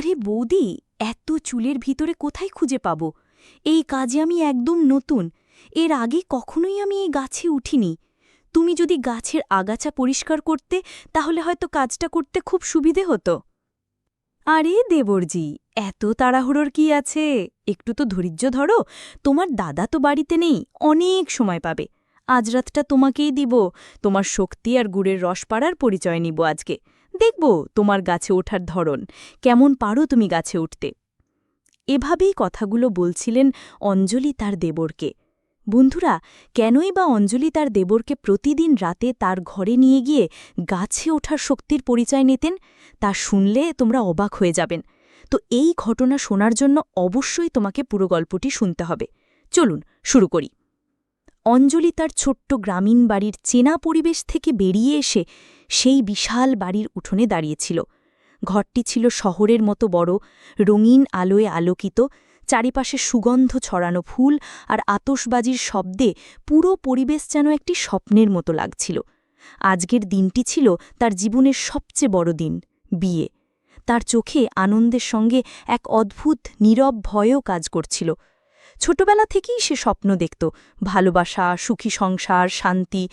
আরে বৌদি, এত চুলের ভিতরে কোথায় খুঁজে পাব? এই কাজে আমি একদম নতুন। এর আগে কখনোই আমি এই গাছে উঠিনি। তুমি যদি গাছের আগাছা পরিষ্কার করতে, তাহলে হয়তো কাজটা করতে খুব সুবিধে হতো। আরে দেবরজি, এত তাড়াহুড়োর কি আছে? একটু তো ধৈর্য ধরো। তোমার দাদা তো বাড়িতে নেই, অনেক সময় পাবে। আজ রাতটা তোমাকেই দিব। তোমার শক্তি আর গুড়ের রস পাড়ার পরিচয় নিব আজকে। দেখব তোমার গাছে ওঠার ধরন, কেমন পারো তুমি গাছে উঠতে। এভাবেই কথাগুলো বলছিলেন অঞ্জলি তার দেবরকে। বন্ধুরা, কেনই বা অঞ্জলি তার দেবরকে প্রতিদিন রাতে তার ঘরে নিয়ে গিয়ে গাছে ওঠার শক্তির পরিচয় নিতেন, তা শুনলে তোমরা অবাক হয়ে যাবেন। তো এই ঘটনা শোনার জন্য অবশ্যই তোমাকে পুরো গল্পটি শুনতে হবে। চলুন শুরু করি। অঞ্জলি তার ছোট্ট গ্রামীণ বাড়ির চেনা পরিবেশ থেকে বেরিয়ে এসে সেই বিশাল বাড়ির উঠোনে দাঁড়িয়েছিল। ঘরটি ছিল শহরের মতো বড়, রঙিন আলোয় আলোকিত, চারিপাশে সুগন্ধ ছড়ানো ফুল আর আতশবাজির শব্দে পুরো পরিবেশ যেন একটি স্বপ্নের মতো লাগছিল। আজকের দিনটি ছিল তার জীবনের সবচেয়ে বড় দিন, বিয়ে। তার চোখে আনন্দের সঙ্গে এক অদ্ভুত নীরব ভয়ও কাজ করছিল। ছোটবেলা থেকেই সে স্বপ্ন দেখত, ভালোবাসা, সুখী সংসার, শান্তি।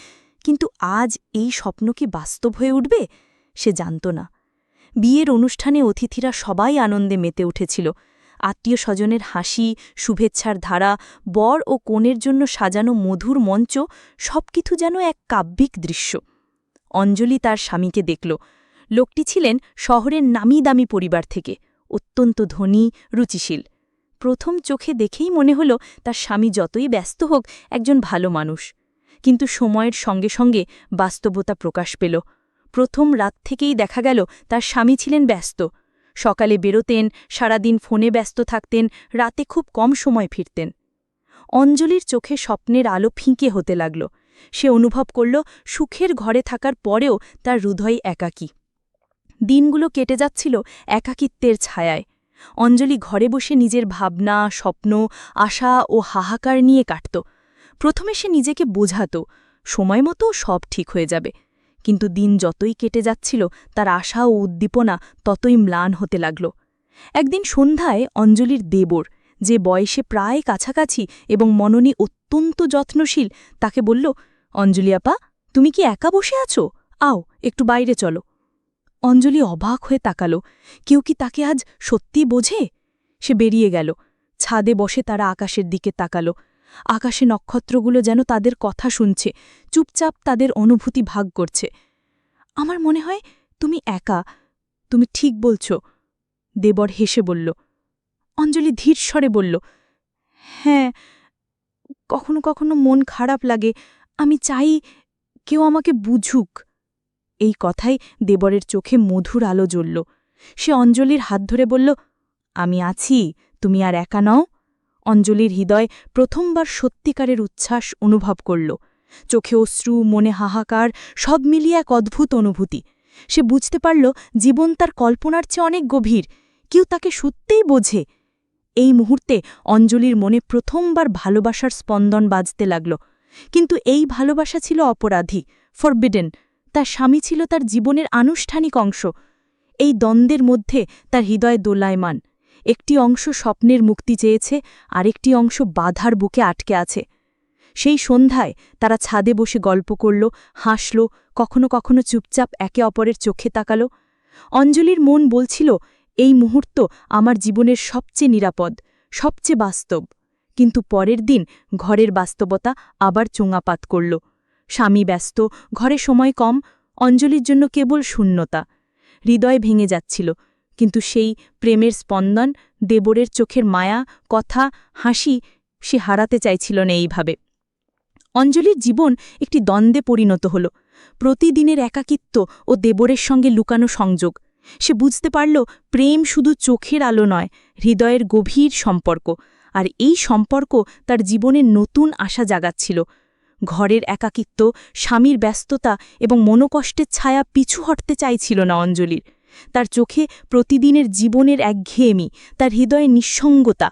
কিন্তু আজ এই স্বপ্ন কি বাস্তব হয়ে উঠবে? সে জানত না। বিয়ের অনুষ্ঠানে অতিথিরা সবাই আনন্দে মেতে উঠেছিল। আত্মীয় স্বজনের হাসি, শুভেচ্ছার ধারা, বর ও কনের জন্য সাজানো মধুর মঞ্চ, সবকিছু যেন এক কাব্যিক দৃশ্য। অঞ্জলি তার স্বামীকে দেখল। লোকটি ছিলেন শহরের নামিদামি পরিবার থেকে, অত্যন্ত ধনী, রুচিশীল। প্রথম চোখে দেখেই মনে হল তার স্বামী যতই ব্যস্ত হোক একজন ভালো মানুষ। কিন্তু সময়ের সঙ্গে সঙ্গে বাস্তবতা প্রকাশ পেল। প্রথম রাত থেকেই দেখা গেল তার স্বামী ছিলেন ব্যস্ত। সকালে বেরোতেন, সারাদিন ফোনে ব্যস্ত থাকতেন, রাতে খুব কম সময় ফিরতেন। অঞ্জলির চোখে স্বপ্নের আলো ফিকে হতে লাগল। সে অনুভব করল সুখের ঘরে থাকার পরেও তার হৃদয় একাকী। দিনগুলো কেটে যাচ্ছিল একাকিত্বের ছায়ায়। অঞ্জলি ঘরে বসে নিজের ভাবনা, স্বপ্ন, আশা ও হাহাকার নিয়ে কাটত। প্রথমে সে নিজেকে বোঝাত, সময় মতো সব ঠিক হয়ে যাবে। কিন্তু দিন যতই কেটে যাচ্ছিল তার আশা ও উদ্দীপনা ততই ম্লান হতে লাগল। একদিন সন্ধ্যায় অঞ্জলির দেবর, যে বয়সে প্রায় কাছাকাছি এবং মননী অত্যন্ত যত্নশীল, তাকে বলল, অঞ্জলি আপা, তুমি কি একা বসে আছো? আও, একটু বাইরে চলো। অঞ্জলি অবাক হয়ে তাকাল। কেউ কি তাকে আজ সত্যি বোঝে? সে বেরিয়ে গেল। ছাদে বসে তারা আকাশের দিকে তাকাল। আকাশে নক্ষত্রগুলো যেন তাদের কথা শুনছে, চুপচাপ তাদের অনুভূতি ভাগ করছে। আমার মনে হয় তুমি একা। তুমি ঠিক বলছ, দেবর হেসে বলল। অঞ্জলি ধীর স্বরে বলল, হ্যাঁ, কখনো কখনো মন খারাপ লাগে। আমি চাই কেউ আমাকে বুঝুক। এই কথাই দেবরের চোখে মধুর আলো জ্বলল। সে অঞ্জলির হাত ধরে বলল, আমি আছি, তুমি আর একা নও। অঞ্জলির হৃদয় প্রথমবার সত্যিকারের উচ্ছ্বাস অনুভব করল। চোখে অশ্রু, মনে হাহাকার, সব মিলিয়ে এক অদ্ভুত অনুভূতি। সে বুঝতে পারল জীবন তার কল্পনার চেয়ে অনেক গভীর, কেউ তাকে সত্যিই বোঝে। এই মুহূর্তে অঞ্জলির মনে প্রথমবার ভালোবাসার স্পন্দন বাজতে লাগল। কিন্তু এই ভালোবাসা ছিল অপরাধী, ফরবিডেন। তার স্বামী ছিল তার জীবনের আনুষ্ঠানিক অংশ। এই দ্বন্দ্বের মধ্যে তার হৃদয় দোলায়মান। একটি অংশ স্বপ্নের মুক্তি চেয়েছে, আরেকটি অংশ বাধার বুকে আটকে আছে। সেই সন্ধ্যায় তারা ছাদে বসে গল্প করল, হাসল, কখনো কখনো চুপচাপ একে অপরের চোখে তাকাল। অঞ্জলির মন বলছিল, এই মুহূর্ত আমার জীবনের সবচেয়ে নিরাপদ, সবচেয়ে বাস্তব। কিন্তু পরের দিন ঘরের বাস্তবতা আবার চোঙাপাত করল। স্বামী ব্যস্ত, ঘরে সময় কম, অঞ্জলির জন্য কেবল শূন্যতা। হৃদয় ভেঙে যাচ্ছিল, কিন্তু সেই প্রেমের স্পন্দন, দেবরের চোখের মায়া, কথা, হাসি, সে হারাতে চাইছিল না এইভাবে। অঞ্জলির জীবন একটি দ্বন্দ্বে পরিণত হল। প্রতিদিনের একাকিত্ব ও দেবরের সঙ্গে লুকানো সংযোগ। সে বুঝতে পারল প্রেম শুধু চোখের আলো নয়, হৃদয়ের গভীর সম্পর্ক। আর এই সম্পর্ক তার জীবনের নতুন আশা জাগাচ্ছিল। ঘরের একাকিত্ব, স্বামীর ব্যস্ততা এবং মনোকষ্টের ছায়া পিছু হটতে চাইছিল না অঞ্জলির। তার চোখে প্রতিদিনের জীবনের একঘেয়েমি, তার হৃদয়ে নিঃসঙ্গতা।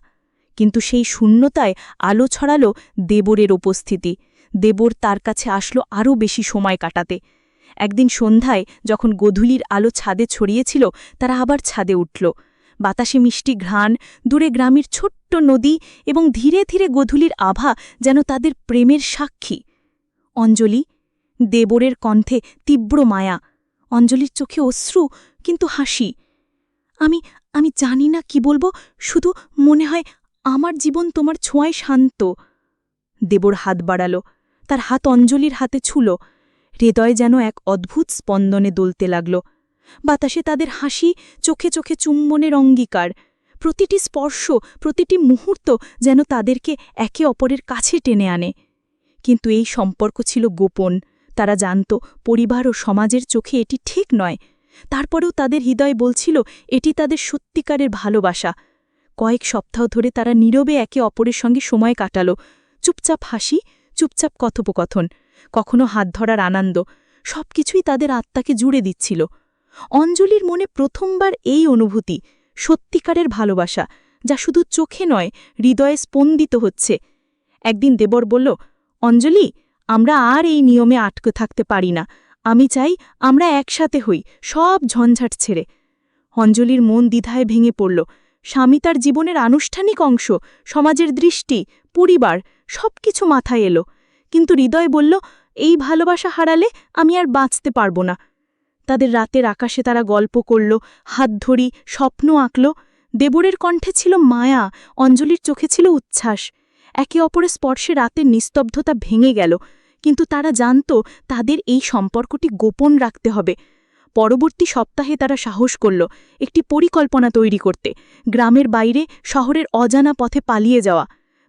কিন্তু সেই শূন্যতায় আলো ছড়াল দেবরের উপস্থিতি। দেবর তার কাছে আসলো আরও বেশি সময় কাটাতে। একদিন সন্ধ্যায় যখন গোধূলির আলো ছাদে ছড়িয়েছিল, তারা আবার ছাদে উঠল। বাতাসে মিষ্টি ঘ্রাণ, দূরে গ্রামের ছোট্ট নদী এবং ধীরে ধীরে গোধূলির আভা যেন তাদের প্রেমের সাক্ষী। অঞ্জলি, দেবরের কণ্ঠে তীব্র মায়া, অঞ্জলির চোখে অশ্রু, কিন্তু হাসি। আমি আমি জানি না কি বলবো, শুধু মনে হয় আমার জীবন তোমার ছোঁয়ায় শান্ত। দেবর হাত বাড়াল, তার হাত অঞ্জলির হাতে ছুল। হৃদয় যেন এক অদ্ভুত স্পন্দনে দুলতে লাগল। বাতাসে তাদের হাসি, চোখে চোখে চুম্বনের অঙ্গীকার। প্রতিটি স্পর্শ, প্রতিটি মুহূর্ত যেন তাদেরকে একে অপরের কাছে টেনে আনে। কিন্তু এই সম্পর্ক ছিল গোপন। তারা জানত পরিবার ও সমাজের চোখে এটি ঠিক নয়। তারপরেও তাদের হৃদয় বলছিল এটি তাদের সত্যিকারের ভালোবাসা। কয়েক সপ্তাহ ধরে তারা নীরবে একে অপরের সঙ্গে সময় কাটাল। চুপচাপ হাসি, চুপচাপ কথোপকথন, কখনো হাত ধরার আনন্দ, সবকিছুই তাদের আত্মাকে জুড়ে দিচ্ছিল। অঞ্জলির মনে প্রথমবার এই অনুভূতি, সত্যিকারের ভালোবাসা, যা শুধু চোখে নয়, হৃদয়ে স্পন্দিত হচ্ছে। একদিন দেবর বলল, অঞ্জলি, আমরা আর এই নিয়মে আটকে থাকতে পারি না। আমি চাই আমরা একসাথে হই, সব ঝঞ্ঝাট ছেড়ে। অঞ্জলির মন দ্বিধায় ভেঙে পড়ল। স্বামী তার জীবনের আনুষ্ঠানিক অংশ, সমাজের দৃষ্টি, পরিবার, সবকিছু মাথায় এলো। কিন্তু হৃদয় বলল, এই ভালোবাসা হারালে আমি আর বাঁচতে পারব না। তাদের রাতের আকাশে তারা গল্প করল, হাত ধরি, স্বপ্ন আঁকল। দেবরের কণ্ঠে ছিল মায়া, অঞ্জলির চোখে ছিল উচ্ছ্বাস। একে অপরের স্পর্শে রাতের নিস্তব্ধতা ভেঙে গেল। কিন্তু তারা জানত তাদের এই সম্পর্কটি গোপন রাখতে হবে। পরবর্তী সপ্তাহে তারা সাহস করল একটি পরিকল্পনা তৈরি করতে, গ্রামের বাইরে, শহরের অজানা পথে পালিয়ে যাওয়া।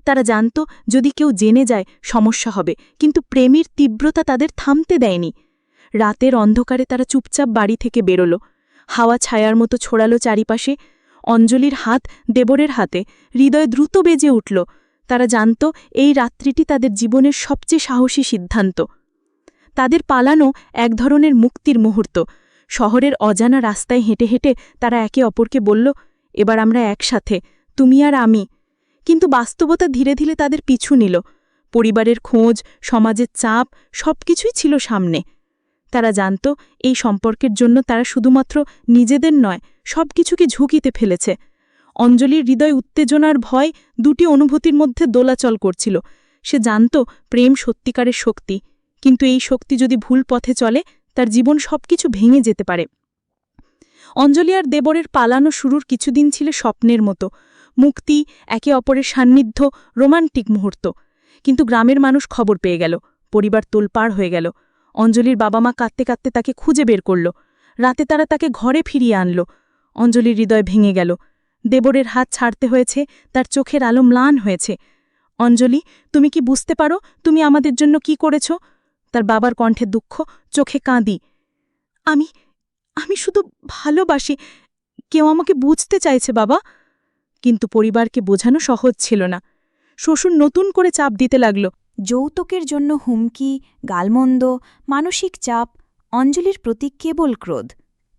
তারা জানত যদি কেউ জেনে যায় সমস্যা হবে, কিন্তু প্রেমের তীব্রতা তাদের থামতে দেয়নি। রাতের অন্ধকারে তারা চুপচাপ বাড়ি থেকে বেরোল। হাওয়া ছায়ার মতো ছড়ালো চারিপাশে। অঞ্জলির হাত দেবরের হাতে, হৃদয় দ্রুত বেজে উঠল। তারা জানত এই রাত্রিটি তাদের জীবনের সবচেয়ে সাহসী সিদ্ধান্ত। তাদের পালানো এক ধরনের মুক্তির মুহূর্ত। শহরের অজানা রাস্তায় হেঁটে হেঁটে তারা একে অপরকে বলল, এবার আমরা একসাথে, তুমি আর আমি। কিন্তু বাস্তবতা ধীরে ধীরে তাদের পিছু নিল। পরিবারের খোঁজ, সমাজের চাপ, সবকিছুই ছিল সামনে। তারা জানত এই সম্পর্কের জন্য তারা শুধুমাত্র নিজেদের নয়, সবকিছুকে ঝুঁকিতে ফেলেছে। অঞ্জলির হৃদয় উত্তেজনার ভয় দুটি অনুভূতির মধ্যে দোলাচল করছিল। সে জানত প্রেম সত্যিকারের শক্তি, কিন্তু এই শক্তি যদি ভুল পথে চলে তার জীবন সবকিছু ভেঙে যেতে পারে। অঞ্জলি আর দেবরের পালানো শুরুর কিছুদিন ছিল স্বপ্নের মতো, মুক্তি, একে অপরের সান্নিধ্য, রোমান্টিক মুহূর্ত। কিন্তু গ্রামের মানুষ খবর পেয়ে গেল, পরিবার তোলপাড় হয়ে গেল। অঞ্জলির বাবা মা কাঁদতে কাঁদতে তাকে খুঁজে বের করল। রাতে তারা তাকে ঘরে ফিরিয়ে আনল। অঞ্জলির হৃদয় ভেঙে গেল। দেবরের হাত ছাড়তে হয়েছে, তার চোখের আলো ম্লান হয়েছে। অঞ্জলি, তুমি কি বুঝতে পারো তুমি আমাদের জন্য কি করেছ? তার বাবার কণ্ঠে দুঃখ, চোখে কাঁদি। আমি আমি শুধু ভালোবাসি, কেউ আমাকে বুঝতে চাইছে বাবা। কিন্তু পরিবারকে বোঝানো সহজ ছিল না। শ্বশুর নতুন করে চাপ দিতে লাগল। যৌতুকের জন্য হুমকি, গালমন্দ, মানসিক চাপ। অঞ্জলির প্রতি কেবল ক্রোধ।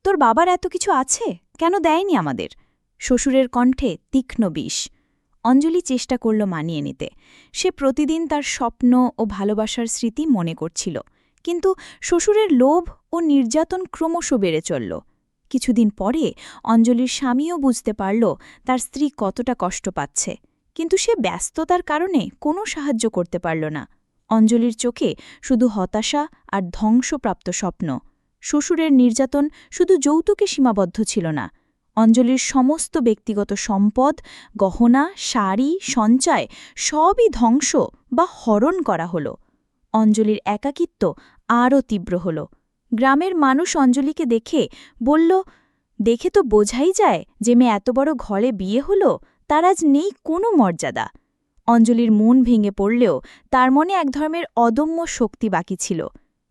তোর বাবার এত কিছু আছে, কেন দেয়নি আমাদের? শ্বশুরের কণ্ঠে তীক্ষ্ণ বিষ। অঞ্জলি চেষ্টা করল মানিয়ে নিতে। সে প্রতিদিন তার স্বপ্ন ও ভালোবাসার স্মৃতি মনে করছিল, কিন্তু শ্বশুরের লোভ ও নির্যাতন ক্রমশ বেড়ে চলল। কিছুদিন পরে অঞ্জলির স্বামীও বুঝতে পারল তার স্ত্রী কতটা কষ্ট পাচ্ছে, কিন্তু সে ব্যস্ততার কারণে কোনো সাহায্য করতে পারল না। অঞ্জলির চোখে শুধু হতাশা আর ধ্বংসপ্রাপ্ত স্বপ্ন। শ্বশুরের নির্যাতন শুধু যৌতুকে সীমাবদ্ধ ছিল না। অঞ্জলির সমস্ত ব্যক্তিগত সম্পদ, গহনা, শাড়ি, সঞ্চয় সবই ধ্বংস বা হরণ করা হল। অঞ্জলির একাকিত্ব আরও তীব্র হল। গ্রামের মানুষ অঞ্জলিকে দেখে বলল, দেখে তো বোঝাই যায় যে মেয়ে এত বড় ঘরে বিয়ে হল, তার আজ নেই কোনো মর্যাদা। অঞ্জলির মন ভেঙে পড়লেও তার মনে এক ধরনের অদম্য শক্তি বাকি ছিল।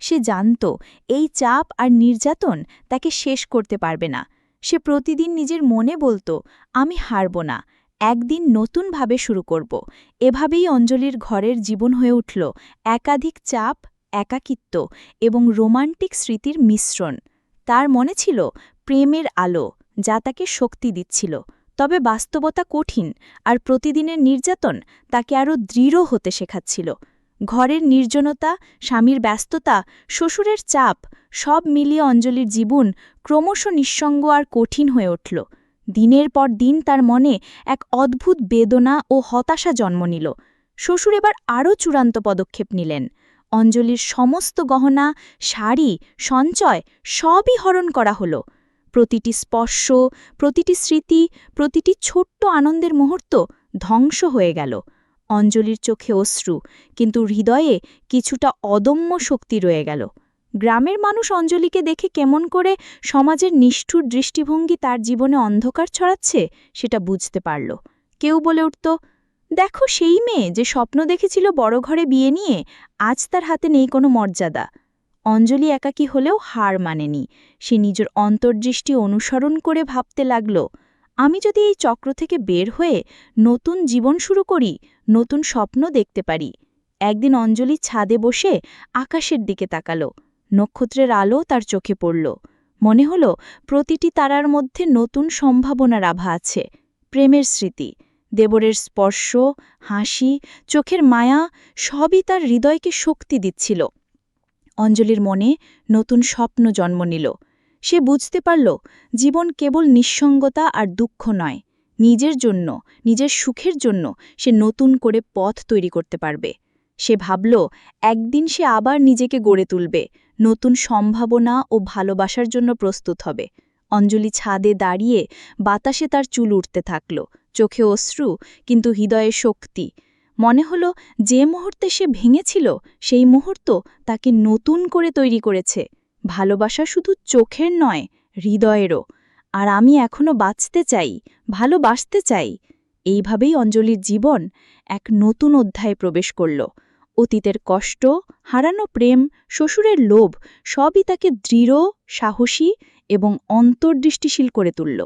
সে জানত এই চাপ আর নির্যাতন তাকে শেষ করতে পারবে না। সে প্রতিদিন নিজের মনে বলত, আমি হারব না, একদিন নতুনভাবে শুরু করব। এভাবেই অঞ্জলির ঘরের জীবন হয়ে উঠল একাধিক চাপ, একাকিত্ব এবং রোমান্টিক স্মৃতির মিশ্রণ। তার মনে ছিল প্রেমের আলো, যা তাকে শক্তি দিচ্ছিল। তবে বাস্তবতা কঠিন, আর প্রতিদিনের নির্যাতন তাকে আরও দৃঢ় হতে শেখাচ্ছিল। ঘরের নির্জনতা, স্বামীর ব্যস্ততা, শ্বশুরের চাপ সব মিলিয়ে অঞ্জলির জীবন ক্রমশ নিঃসঙ্গ আর কঠিন হয়ে উঠল। দিনের পর দিন তার মনে এক অদ্ভুত বেদনা ও হতাশা জন্ম নিল। শ্বশুর এবার আরও চূড়ান্ত পদক্ষেপ নিলেন। অঞ্জলির সমস্ত গহনা, শাড়ি, সঞ্চয় সবই হরণ করা হলো। প্রতিটি স্পর্শ, প্রতিটি স্মৃতি, প্রতিটি ছোট্ট আনন্দের মুহূর্ত ধ্বংস হয়ে গেল। অঞ্জলির চোখে অশ্রু, কিন্তু হৃদয়ে কিছুটা অদম্য শক্তি রয়ে গেল। গ্রামের মানুষ অঞ্জলিকে দেখে কেমন করে সমাজের নিষ্ঠুর দৃষ্টিভঙ্গি তার জীবনে অন্ধকার ছড়াচ্ছে সেটা বুঝতে পারল। কেউ বলে উঠত, দেখো সেই মেয়ে যে স্বপ্ন দেখেছিল বড় ঘরে বিয়ে নিয়ে, আজ তার হাতে নেই কোনো মর্যাদা। অঞ্জলি একাকী হলেও হার মানেনি। সে নিজের অন্তর্দৃষ্টি অনুসরণ করে ভাবতে লাগল, আমি যদি এই চক্র থেকে বের হয়ে নতুন জীবন শুরু করি, নতুন স্বপ্ন দেখতে পারি। একদিন অঞ্জলি ছাদে বসে আকাশের দিকে তাকাল। নক্ষত্রের আলো তার চোখে পড়ল। মনে হল প্রতিটি তারার মধ্যে নতুন সম্ভাবনার আভা আছে। প্রেমের স্মৃতি, দেবরের স্পর্শ, হাসি, চোখের মায়া সবই তার হৃদয়কে শক্তি দিচ্ছিল। অঞ্জলির মনে নতুন স্বপ্ন জন্ম নিল। সে বুঝতে পারল, জীবন কেবল নিঃসঙ্গতা আর দুঃখ নয়। নিজের জন্য, নিজের সুখের জন্য সে নতুন করে পথ তৈরি করতে পারবে। সে ভাবল, একদিন সে আবার নিজেকে গড়ে তুলবে, নতুন সম্ভাবনা ও ভালোবাসার জন্য প্রস্তুত হবে। অঞ্জলি ছাদে দাঁড়িয়ে বাতাসে তার চুল উঠতে থাকল, চোখে অশ্রু, কিন্তু হৃদয়ে শক্তি। মনে হল, যে মুহূর্তে সে ভেঙেছিল সেই মুহূর্ত তাকে নতুন করে তৈরি করেছে। ভালোবাসা শুধু চোখের নয়, হৃদয়েরও। আর আমি এখনো বাঁচতে চাই, ভালোবাসতে চাই। এইভাবেই অঞ্জলির জীবন এক নতুন অধ্যায়ে প্রবেশ করল। অতীতের কষ্ট, হারানো প্রেম, শ্বশুরের লোভ সবই তাকে দৃঢ়, সাহসী এবং অন্তর্দৃষ্টিশীল করে তুলল।